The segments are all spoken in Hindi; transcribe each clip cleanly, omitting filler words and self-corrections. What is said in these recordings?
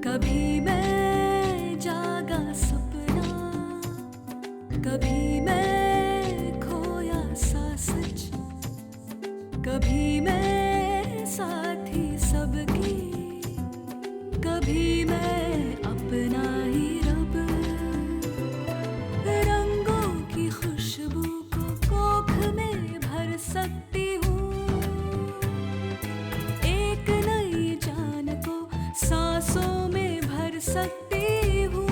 कभी मैं जागा सपना, कभी मैं खोया सा सच, कभी मैं साथी सबकी, कभी मैं अपना ही रब। रंगों की खुशबू को कोख में भर सकती हूँ, एक नई जान को सांसों में भर सकती हूँ।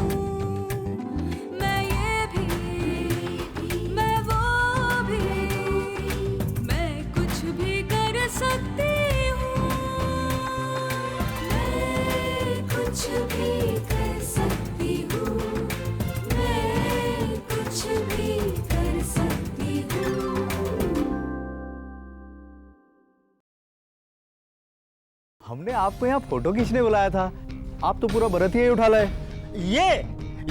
मैं ये भी, मैं वो भी, मैं कुछ भी कर सकती हूँ। मैं कुछ भी कर सकती हूँ, मैं कुछ भी कर सकती हूँ। हमने आपको यहाँ फोटो खींचने बुलाया था, आप तो पूरा बरत ही उठा लाए।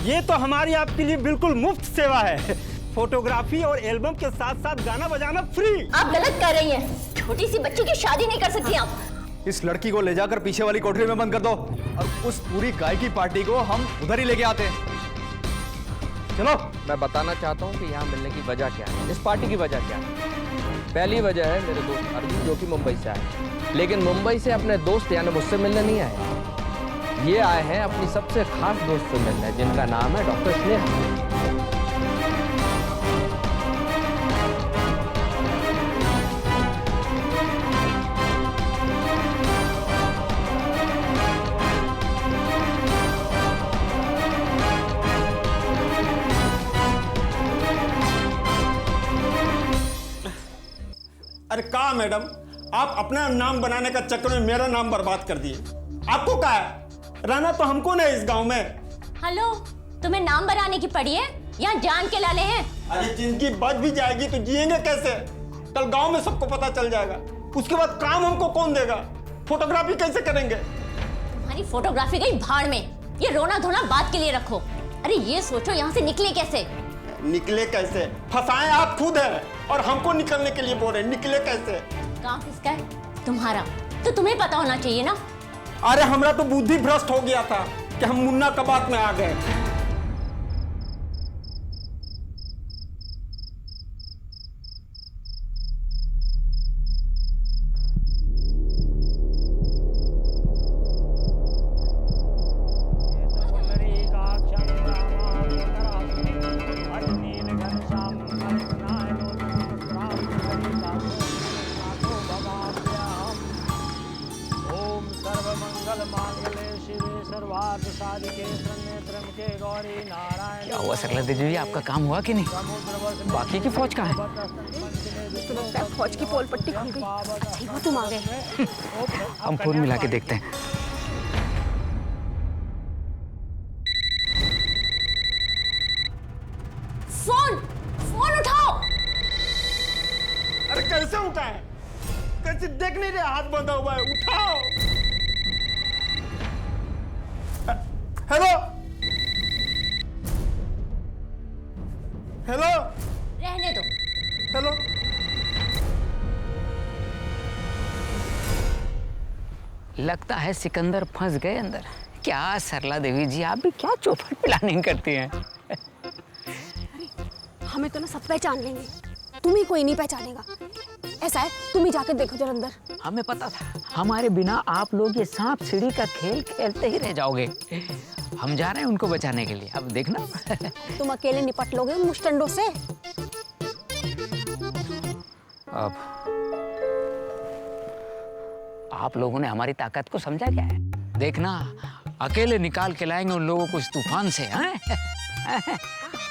ये तो हमारी आपके लिए बिल्कुल मुफ्त सेवा है। फोटोग्राफी और एल्बम के साथ साथ गाना बजाना फ्री। आप गलत कर रही हैं। छोटी सी बच्ची की शादी नहीं कर सकती आप। इस लड़की को ले जाकर पीछे वाली कोठरी में बंद कर दो और उस पूरी गायकी पार्टी को हम उधर ही लेके आते हैं। चलो। मैं बताना चाहता हूँ कि यहाँ मिलने की वजह क्या है, इस पार्टी की वजह क्या है। पहली वजह है मेरे दोस्त अर्जुन, जो कि मुंबई से आए, लेकिन मुंबई से अपने दोस्त यानी मुझसे मिलने नहीं आए। ये आए हैं अपनी सबसे खास दोस्त से मिलने, जिनका नाम है डॉक्टर स्नेहा। अरे कहा मैडम, आप अपना नाम बनाने का चक्कर में मेरा नाम बर्बाद कर दिए। आपको क्या है, रहना तो हमको नहीं इस गांव में। हेलो, तुम्हें नाम बनाने की पड़ी है, यहाँ जान के लाले हैं। अरे जिंदगी बच भी जाएगी तो जिएंगे कैसे? कल गांव में सबको पता चल जाएगा, उसके बाद काम हमको कौन देगा? फोटोग्राफी कैसे करेंगे? तुम्हारी फोटोग्राफी गई भाड़ में, ये रोना धोना बात के लिए रखो। अरे ये सोचो यहाँ से निकले कैसे? निकले कैसे? फंसाए आप खुद है और हमको निकलने के लिए बोल रहे, निकले कैसे? काम किसका है? तुम्हारा। तो तुम्हें पता होना चाहिए ना। अरे हमरा तो बुद्धि भ्रष्ट हो गया था कि हम मुन्ना कबात में आ गए। क्या हुआ सरला देवी जी, आपका काम हुआ कि नहीं? बाकी की फौज कहाँ है? तो लगता है फौज की पोल पट्टी खुल गई। अच्छा ही हुआ तुम आ गए। हम फोन मिला के देखते हैं। फोन उठाओ। अरे कैसे उठाए? कैसे देख नहीं रहे, हाथ बंधा हुआ है, उठाओ। हेलो हेलो रहने दो। हेलो। लगता है सिकंदर फंस गए अंदर। क्या सरला देवी जी, आप भी क्या चौपट प्लानिंग करती हैं? हमें तो ना सब पहचान लेंगे, तुम्हें कोई नहीं पहचानेगा। ऐसा है, तुम ही जाकर देखो जरा अंदर। हमें पता था हमारे बिना आप लोग ये सांप सीढ़ी का खेल खेलते ही रह जाओगे। हम जा रहे हैं उनको बचाने के लिए, अब देखना। तुम अकेले निपट लोगे उन मुस्टंडों से? अब आप लोगों ने हमारी ताकत को समझा क्या है? देखना, अकेले निकाल के लाएंगे उन लोगों को इस तूफान से। हैं?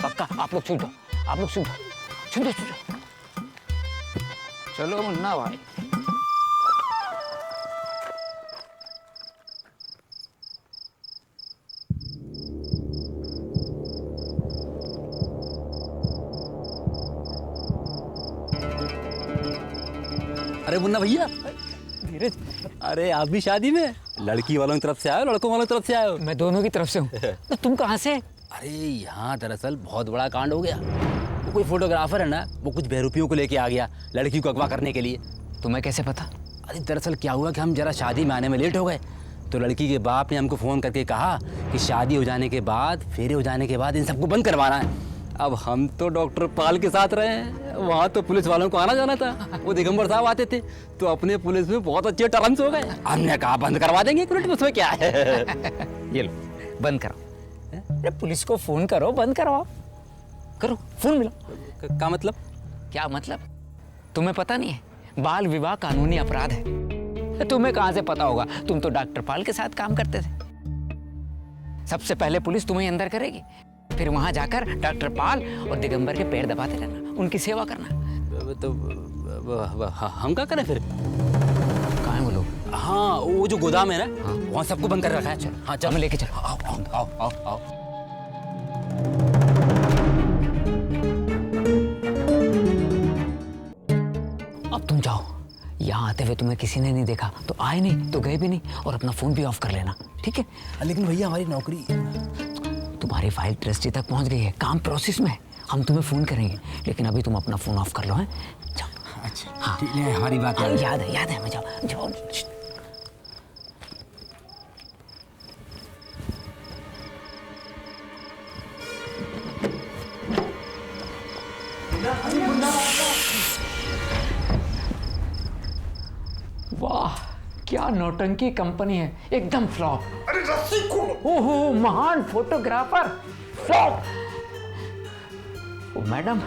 पक्का? आप लोग छूटो, आप लोग छूटो, छूटो छूटो। चलो मुन्ना भाई। अरे मुन्ना भैया, धीरज, अरे आप भी शादी में? लड़की वालों की तरफ से आए हो, लड़कों वालों की तरफ से आए हो? मैं दोनों की तरफ से हूँ। तो तुम कहाँ से? अरे यहाँ दरअसल बहुत बड़ा कांड हो गया। वो कोई फोटोग्राफर है ना, वो कुछ बेरुपियों को लेके आ गया लड़की को अगवा करने के लिए। तुम्हें कैसे पता? अरे दरअसल क्या हुआ कि हम जरा शादी में आने में लेट हो गए, तो लड़की के बाप ने हमको फ़ोन करके कहा कि शादी हो जाने के बाद, फेरे हो जाने के बाद इन सबको बंद करवाना है। अब हम तो डॉक्टर पाल के साथ रहे हैं, वहाँ तो पुलिस वालों को आना जाना था, वो दिगंबर साहब आते थे, तो अपने पुलिस में बहुत अच्छे टर्म्स हो गए। हमने कहा बंद करवा देंगे 1 मिनट में, उसमें क्या है। ये लो, बंद करो। अरे पुलिस को फोन करो, बंद करवाओ। करो, फोन मिला। क्या मतलब? क्या मतलब? तुम्हें पता नहीं है, बाल विवाह कानूनी अपराध है। तुम्हें कहां से पता होगा? तुम तो डॉक्टर पाल के साथ काम करते थे। सबसे पहले पुलिस तुम्हें अंदर करेगी, फिर वहां जाकर डॉक्टर पाल और दिगंबर के पैर दबाते रहना, उनकी सेवा करना। तो हम क्या करें फिर? कहाँ है वो लोग? हाँ, वो जो गोदाम है ना, हाँ, वहाँ सबको बंद कर रखा है। चलो, हाँ चलो, हमें लेके चलो। आओ आओ आओ आओ आओ। अब तुम जाओ, यहाँ आते हुए तुम्हें किसी ने नहीं देखा तो आए नहीं तो गए भी नहीं, और अपना फोन भी ऑफ कर लेना, ठीक है? लेकिन भैया हमारी नौकरी, तुम्हारी फाइल ट्रस्टी तक पहुँच गई है, काम प्रोसेस में है, हम तुम्हें फोन करेंगे, लेकिन अभी तुम अपना फोन ऑफ कर लो, है? जाओ। अच्छा हाँ, ठीक है, हमारी बात याद है, मैं जाओ जाओ। वाह, क्या नौटंकी कंपनी है, एकदम फ्लॉप। अरे रस्सी खोलो। ओहो, महान फोटोग्राफर फ्लॉप। ओ मैडम,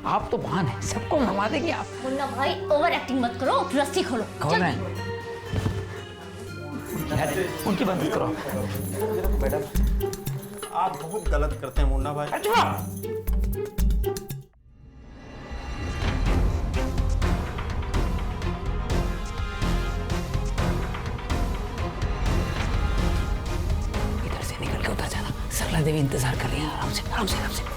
आप तो महान हैं, सबको नवा देंगे आप। मुन्ना भाई ओवर एक्टिंग मत करो, रस्सी खोलो। कौन है? उनकी बंद करो। मैडम आप बहुत गलत करते हैं मुन्ना भाई। इधर से निकल के उधर जाना, सरला देवी इंतजार कर रही है, आराम से आराम से आराम से।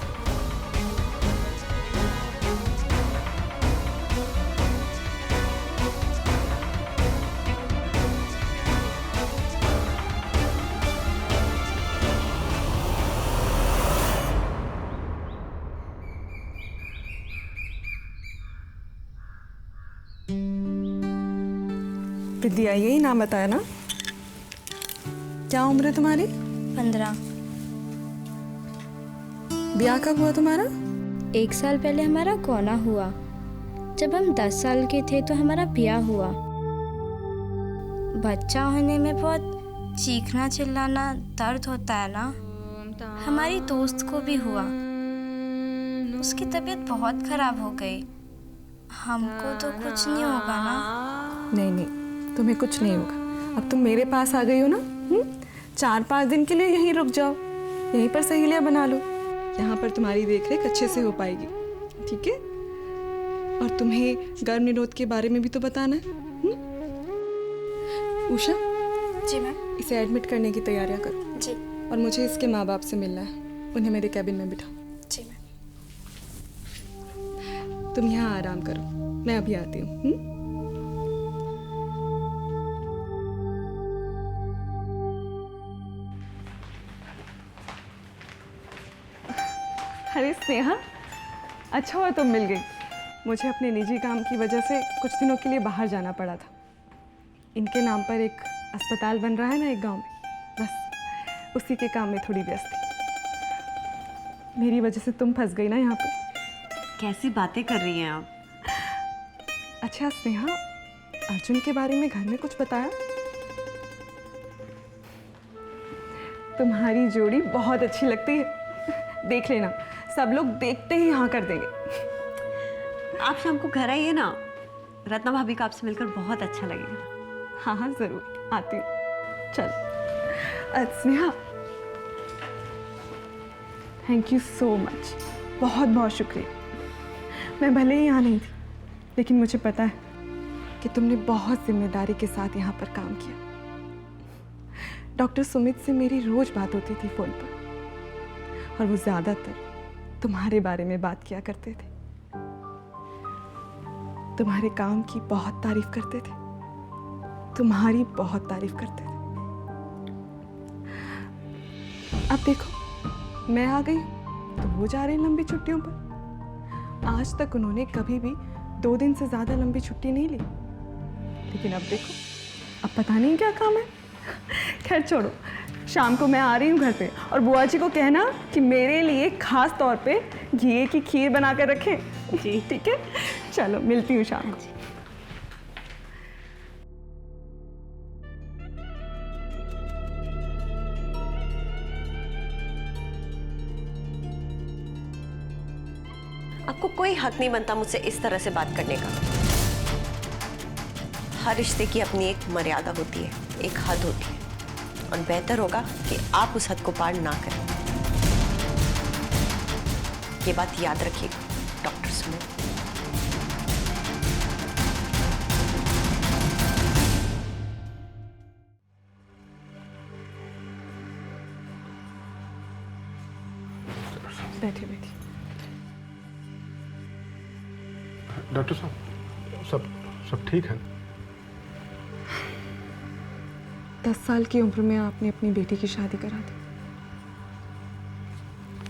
विद्या, यही नाम बताया ना? क्या उम्र है तुम्हारी? 15। ब्याह कब हुआ तुम्हारा? 1 साल पहले हमारा कोना हुआ। जब हम 10 साल के थे तो हमारा ब्याह हुआ। बच्चा होने में बहुत चीखना चिल्लाना दर्द होता है ना। हमारी दोस्त को भी हुआ, उसकी तबीयत बहुत खराब हो गई। हमको तो कुछ नहीं होगा ना? नहीं नहीं, तुम्हें कुछ नहीं होगा। अब तुम मेरे पास आ गई हो ना, 4-5 दिन के लिए यहीं रुक जाओ, यहीं पर सहेलियां बना लो। यहाँ पर तुम्हारी देखरेख अच्छे से हो पाएगी, ठीक है? और तुम्हें गर्भ निरोध के बारे में भी तो बताना है। उषा जी मैम। इसे एडमिट करने की तैयारियां करो। जी। और मुझे इसके माँ बाप से मिलना है, उन्हें मेरे कैबिन में बिठाओ। जी मैम। तुम यहाँ आराम करो, मैं अभी आती हूँ। अरे स्नेहा, अच्छा हुआ तुम मिल गई। मुझे अपने निजी काम की वजह से कुछ दिनों के लिए बाहर जाना पड़ा था। इनके नाम पर एक अस्पताल बन रहा है ना एक गांव में, बस उसी के काम में थोड़ी व्यस्त थी। मेरी वजह से तुम फंस गई ना यहाँ पे। कैसी बातें कर रही हैं आप? अच्छा स्नेहा, अर्जुन के बारे में घर में कुछ बताया? तुम्हारी जोड़ी बहुत अच्छी लगती है, देख लेना, सब लोग देखते ही हाँ कर देंगे। आप शाम को घर आइए ना, रत्ना भाभी को आपसे मिलकर बहुत अच्छा लगेगा। हाँ हाँ जरूर आती हूँ। चल Sneha, thank you so much, बहुत बहुत शुक्रिया। मैं भले ही यहाँ नहीं थी, लेकिन मुझे पता है कि तुमने बहुत जिम्मेदारी के साथ यहाँ पर काम किया। डॉक्टर सुमित से मेरी रोज बात होती थी फोन पर, और वो ज्यादातर तुम्हारे बारे में बात किया करते थे। तुम्हारे काम की बहुत तारीफ करते थे, तुम्हारी बहुत तारीफ करते थे। अब देखो, मैं आ गई तो वो जा रहे हैं लंबी छुट्टियों पर। आज तक उन्होंने कभी भी 2 दिन से ज्यादा लंबी छुट्टी नहीं ली। लेकिन अब देखो, अब पता नहीं क्या काम है। खैर छोड़ो, शाम को मैं आ रही हूँ घर पे, और बुआ जी को कहना कि मेरे लिए खास तौर पे घी की खीर बना कर रखें। जी ठीक है, चलो मिलती हूँ शाम को। आपको कोई हक नहीं बनता मुझसे इस तरह से बात करने का। हर रिश्ते की अपनी एक मर्यादा होती है, एक हद होती है, और बेहतर होगा कि आप उस हद को पार ना करें। ये बात याद रखिएगा डॉक्टर सुमित। बैठिए बैठिए। डॉक्टर साहब, सब ठीक है? 10 साल की उम्र में आपने अपनी बेटी की शादी करा दी,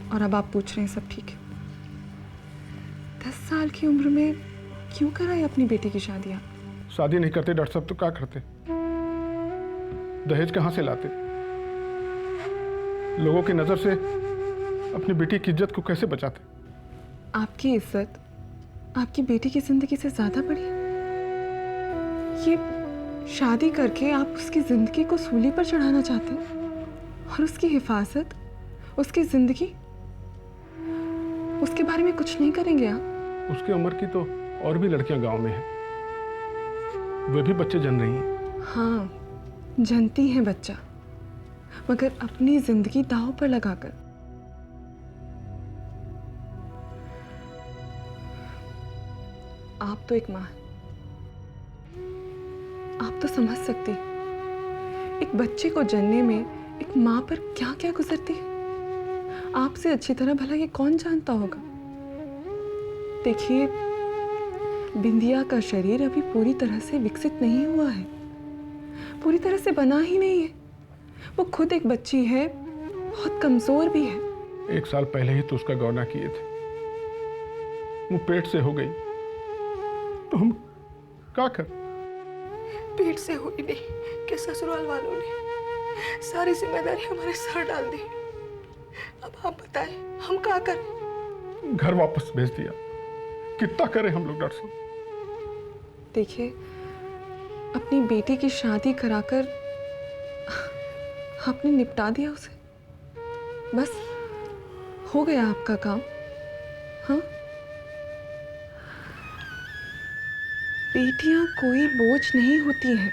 और अब आप पूछ रहे हैं सब ठीक है। 10 साल की उम्र में क्यों कराई अपनी बेटी की शादी आप? शादी नहीं करते डॉक्टर साहब तो क्या करते? दहेज कहाँ से लाते? लोगों की नजर से अपनी बेटी की इज्जत को कैसे बचाते? आपकी इज्जत आपकी बेटी की जिंदगी से ज्यादा बड़ी है। ये शादी करके आप उसकी जिंदगी को सूली पर चढ़ाना चाहते हैं, और उसकी हिफाजत, उसकी जिंदगी, उसके बारे में कुछ नहीं करेंगे आप? उसकी उम्र की तो और भी लड़कियां गांव में हैं, वे भी बच्चे जन रही हैं। हाँ, जनती हैं बच्चा, मगर अपनी जिंदगी दांव पर लगाकर। आप तो एक मां हैं, आप तो समझ सकती एक बच्चे को जनने में एक मां पर क्या क्या गुजरती है। आपसे अच्छी तरह भला ये कौन जानता होगा। देखिए, बिंदिया का शरीर अभी पूरी तरह से विकसित नहीं हुआ है, पूरी तरह से बना ही नहीं है। वो खुद एक बच्ची है, बहुत कमजोर भी है। 1 साल पहले ही तो उसका गौना किए थे, वो पेट से हो गई तो हम क्या कर? पेट से हुई नहीं कि ससुराल वालों ने सारी जिम्मेदारी हमारे सर डाल दी। अब आप बताएं, हम क्या करें? घर वापस भेज दिया, कितना करें हम लोग डॉक्टर साहब? देखिए, अपनी बेटी की शादी कराकर आपने निपटा दिया उसे, बस हो गया आपका काम। हाँ, बेटियां कोई बोझ नहीं होती हैं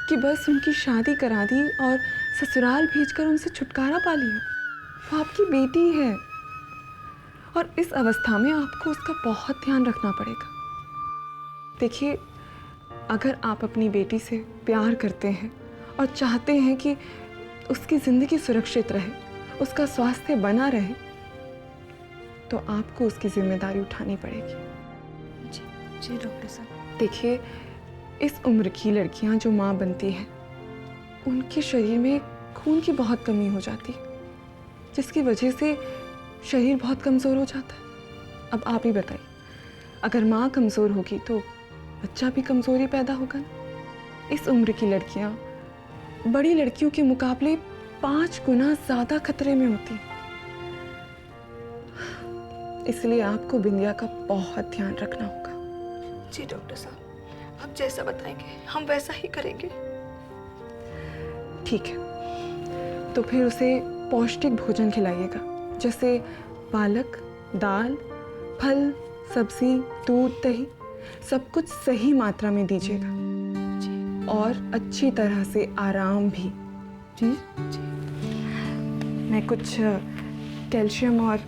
कि बस उनकी शादी करा दी और ससुराल भेजकर उनसे छुटकारा पा लिया। वो आपकी बेटी है, और इस अवस्था में आपको उसका बहुत ध्यान रखना पड़ेगा। देखिए, अगर आप अपनी बेटी से प्यार करते हैं और चाहते हैं कि उसकी ज़िंदगी सुरक्षित रहे, उसका स्वास्थ्य बना रहे, तो आपको उसकी जिम्मेदारी उठानी पड़ेगी। जी डॉक्टर साहब। देखिए, इस उम्र की लड़कियां जो माँ बनती हैं, उनके शरीर में खून की बहुत कमी हो जाती है, जिसकी वजह से शरीर बहुत कमज़ोर हो जाता है। अब आप ही बताइए, अगर माँ कमज़ोर होगी तो बच्चा भी कमज़ोरी पैदा होगा ना। इस उम्र की लड़कियां बड़ी लड़कियों के मुकाबले 5 गुना ज़्यादा खतरे में होती हैं। इसलिए आपको बिंदिया का बहुत ध्यान रखना होगा। जी डॉक्टर साहब, आप जैसा बताएंगे हम वैसा ही करेंगे। ठीक है, तो फिर उसे पौष्टिक भोजन खिलाइएगा, जैसे पालक, दाल, फल, सब्जी, दूध, दही, सब कुछ सही मात्रा में दीजिएगा, और अच्छी तरह से आराम भी। जी मैं कुछ कैल्शियम और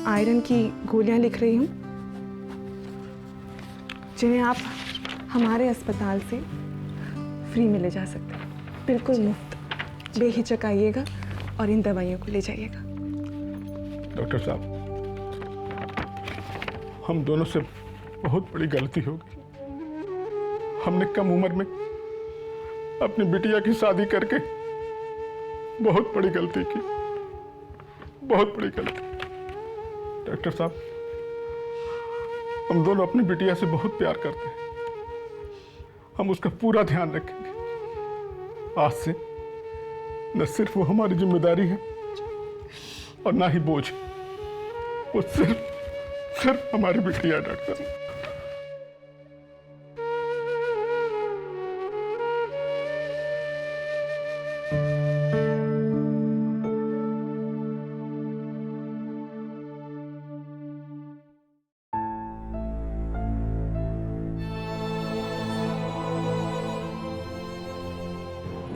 आयरन की गोलियां लिख रही हूँ, जिन्हें आप हमारे अस्पताल से फ्री में ले जा सकते हैं, बिल्कुल मुफ्त। बेहिचक आइएगा और इन दवाइयों को ले जाइएगा। डॉक्टर साहब, हम दोनों से बहुत बड़ी गलती हो गई। हमने कम उम्र में अपनी बिटिया की शादी करके बहुत बड़ी गलती की, बहुत बड़ी गलती। डॉक्टर साहब, हम दोनों अपनी बिटिया से बहुत प्यार करते हैं, हम उसका पूरा ध्यान रखेंगे। आज से न सिर्फ वो हमारी जिम्मेदारी है और ना ही बोझ, वो सिर्फ हमारी बिटिया है डॉक्टर।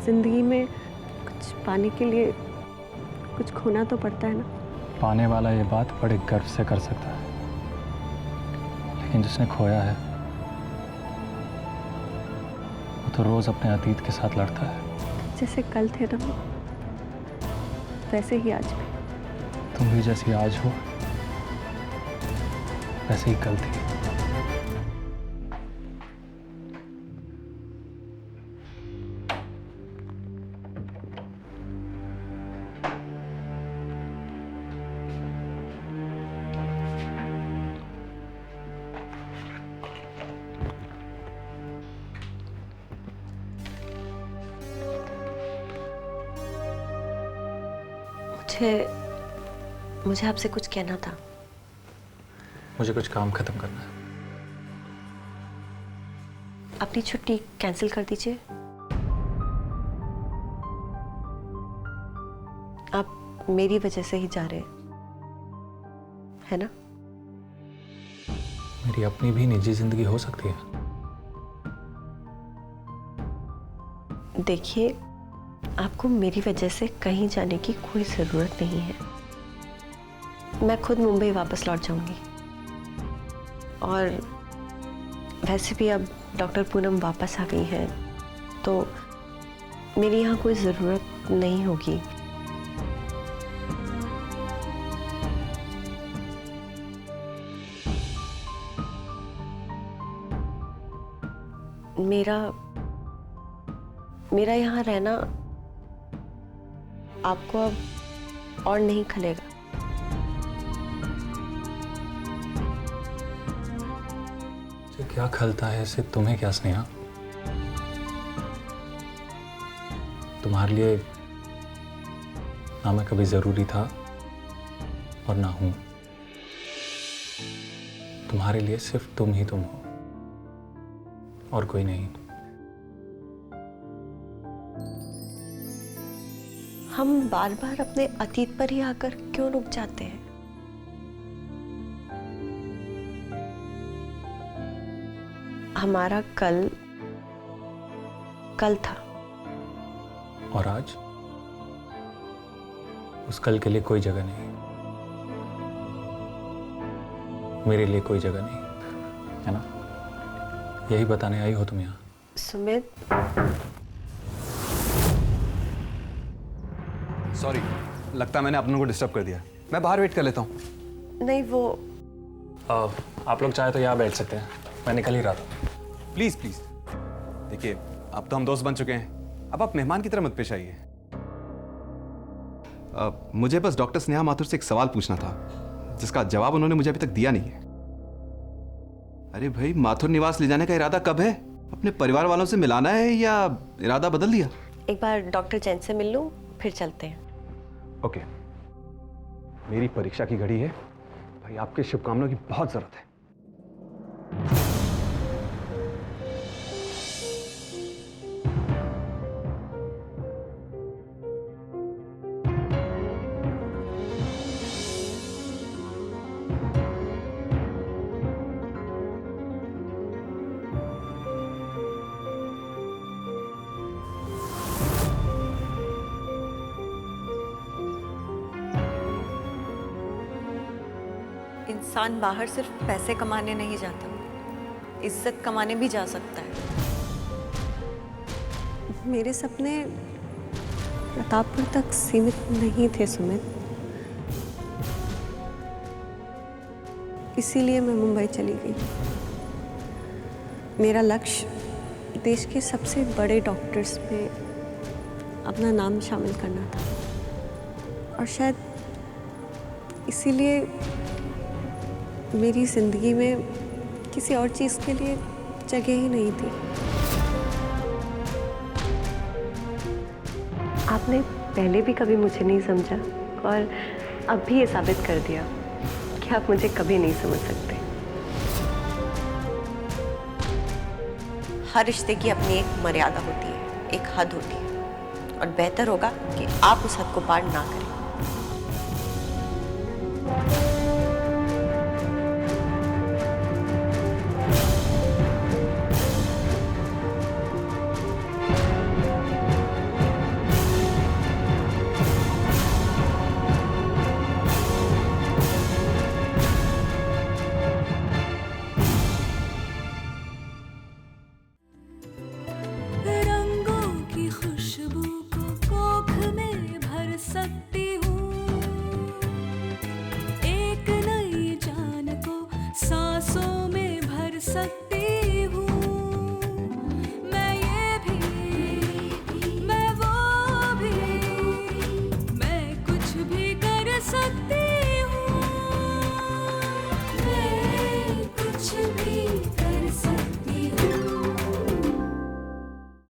जिंदगी में कुछ पाने के लिए कुछ खोना तो पड़ता है ना। पाने वाला ये बात बड़े गर्व से कर सकता है, लेकिन जिसने खोया है वो तो रोज अपने अतीत के साथ लड़ता है। जैसे कल थे ना, वैसे ही आज भी। तुम भी जैसी आज हो वैसे ही कल थी। मुझे आपसे कुछ कहना था। मुझे कुछ काम खत्म करना है। अपनी छुट्टी कैंसिल कर दीजिए। आप मेरी वजह से ही जा रहे हैं, है ना? मेरी अपनी भी निजी जिंदगी हो सकती है। देखिए, आपको मेरी वजह से कहीं जाने की कोई जरूरत नहीं है। मैं खुद मुंबई वापस लौट जाऊंगी। और वैसे भी अब डॉक्टर पूनम वापस आ गई है, तो मेरी यहाँ कोई ज़रूरत नहीं होगी। मेरा यहाँ रहना आपको अब और नहीं खलेगा। क्या खलता है इससे तुम्हें क्या स्नेहा? तुम्हारे लिए ना मैं कभी जरूरी था और ना हूं। तुम्हारे लिए सिर्फ तुम ही तुम हो और कोई नहीं। हम बार बार अपने अतीत पर ही आकर क्यों रुक जाते हैं? हमारा कल था और आज उस कल के लिए कोई जगह नहीं। मेरे लिए कोई जगह नहीं, है ना? यही बताने आई हो तुम यहाँ? सुमित, सॉरी, लगता है मैंने अपनों को डिस्टर्ब कर दिया। मैं बाहर वेट कर लेता हूँ। नहीं, वो आप लोग चाहे तो यहाँ बैठ सकते हैं, मैं निकल ही रहा था। प्लीज प्लीज, देखिए अब तो हम दोस्त बन चुके हैं, अब आप मेहमान की तरह मत पेश आइए। मुझे बस डॉक्टर स्नेहा माथुर से एक सवाल पूछना था, जिसका जवाब उन्होंने मुझे अभी तक दिया नहीं है। अरे भाई, माथुर निवास ले जाने का इरादा कब है? अपने परिवार वालों से मिलाना है या इरादा बदल दिया? एक बार डॉक्टर जैन से मिल लूं, फिर चलते हैं। ओके, मेरी परीक्षा की घड़ी है भाई, आपके शुभकामनाओं की बहुत जरूरत है। इंसान बाहर सिर्फ पैसे कमाने नहीं जाता, इज्जत कमाने भी जा सकता है। मेरे सपने प्रतापपुर तक सीमित नहीं थे सुमित, इसीलिए मैं मुंबई चली गई। मेरा लक्ष्य देश के सबसे बड़े डॉक्टर्स में अपना नाम शामिल करना था, और शायद इसीलिए मेरी जिंदगी में किसी और चीज़ के लिए जगह ही नहीं थी। आपने पहले भी कभी मुझे नहीं समझा और अब भी ये साबित कर दिया कि आप मुझे कभी नहीं समझ सकते। हर रिश्ते की अपनी एक मर्यादा होती है, एक हद होती है और बेहतर होगा कि आप उस हद को पार ना करें। रंगों की खुशबू को कोख में भर सकती हूँ, एक नई जान को सांसों में भर सकती